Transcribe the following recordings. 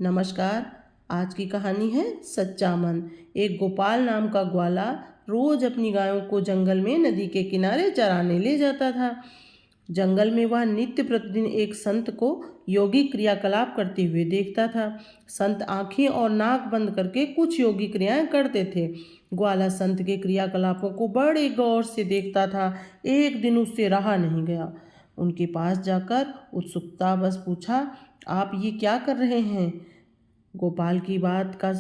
नमस्कार। आज की कहानी है सच्चा मन। एक गोपाल नाम का ग्वाला रोज अपनी गायों को जंगल में नदी के किनारे चराने ले जाता था। जंगल में वह नित्य प्रतिदिन एक संत को योगिक क्रियाकलाप करते हुए देखता था। संत आंखें और नाक बंद करके कुछ योगी क्रियाएं करते थे। ग्वाला संत के क्रियाकलापों को बड़े गौर से देखता था। एक दिन उससे रहा नहीं गया। उनके पास जाकर उत्सुकतावश पूछा, आप ये क्या कर रहे हैं? गोपाल की बात का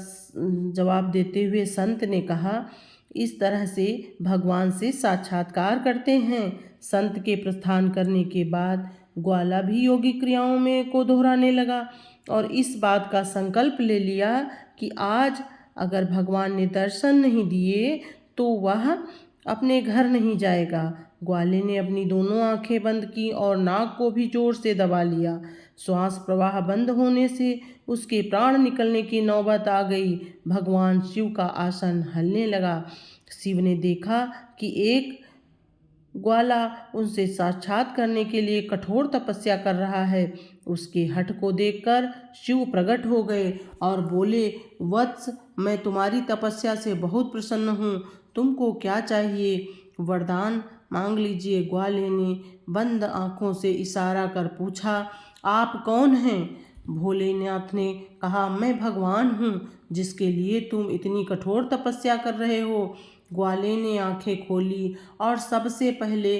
जवाब देते हुए संत ने कहा, इस तरह से भगवान से साक्षात्कार करते हैं। संत के प्रस्थान करने के बाद ग्वाला भी योगी क्रियाओं में को दोहराने लगा और इस बात का संकल्प ले लिया कि आज अगर भगवान ने दर्शन नहीं दिए तो वह अपने घर नहीं जाएगा। ग्वाले ने अपनी दोनों आंखें बंद की और नाक को भी जोर से दबा लिया। श्वास प्रवाह बंद होने से उसके प्राण निकलने की नौबत आ गई। भगवान शिव का आसन हिलने लगा। शिव ने देखा कि एक ग्वाला उनसे साक्षात करने के लिए कठोर तपस्या कर रहा है। उसके हठ को देखकर शिव प्रकट हो गए और बोले, वत्स, मैं तुम्हारी तपस्या से बहुत प्रसन्न हूँ। तुमको क्या चाहिए? वरदान मांग लीजिए। ग्वाले ने बंद आंखों से इशारा कर पूछा, आप कौन हैं? भोलेनाथ ने कहा, मैं भगवान हूँ जिसके लिए तुम इतनी कठोर तपस्या कर रहे हो। ग्वाले ने आंखें खोली और सबसे पहले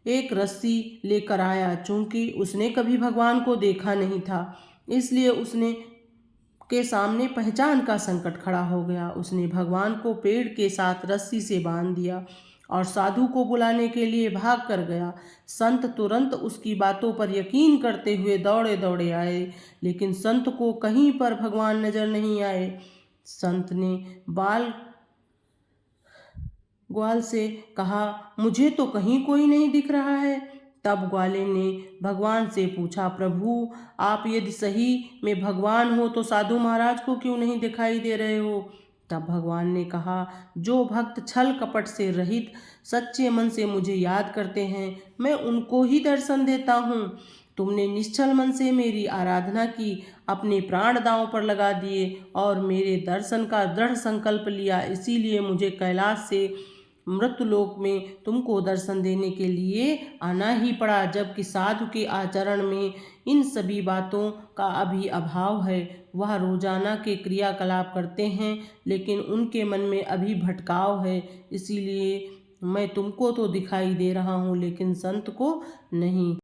एक रस्सी लेकर आया। चूंकि उसने कभी भगवान को देखा नहीं था, इसलिए उसने के सामने पहचान का संकट खड़ा हो गया। उसने भगवान को पेड़ के साथ रस्सी से बांध दिया और साधु को बुलाने के लिए भाग कर गया। संत तुरंत उसकी बातों पर यकीन करते हुए दौड़े दौड़े आए, लेकिन संत को कहीं पर भगवान नजर नहीं आए। संत ने ग्वाल से कहा, मुझे तो कहीं कोई नहीं दिख रहा है। तब ग्वाले ने भगवान से पूछा, प्रभु, आप यदि सही में भगवान हो तो साधु महाराज को क्यों नहीं दिखाई दे रहे हो? तब भगवान ने कहा, जो भक्त छल कपट से रहित सच्चे मन से मुझे याद करते हैं, मैं उनको ही दर्शन देता हूँ। तुमने निश्चल मन से मेरी आराधना की, अपने प्राण दांव पर लगा दिए और मेरे दर्शन का दृढ़ संकल्प लिया, इसीलिए मुझे कैलाश से मृत्युलोक में तुमको दर्शन देने के लिए आना ही पड़ा। जबकि साधु के आचरण में इन सभी बातों का अभी अभाव है। वह रोजाना के क्रियाकलाप करते हैं, लेकिन उनके मन में अभी भटकाव है। इसीलिए मैं तुमको तो दिखाई दे रहा हूँ, लेकिन संत को नहीं।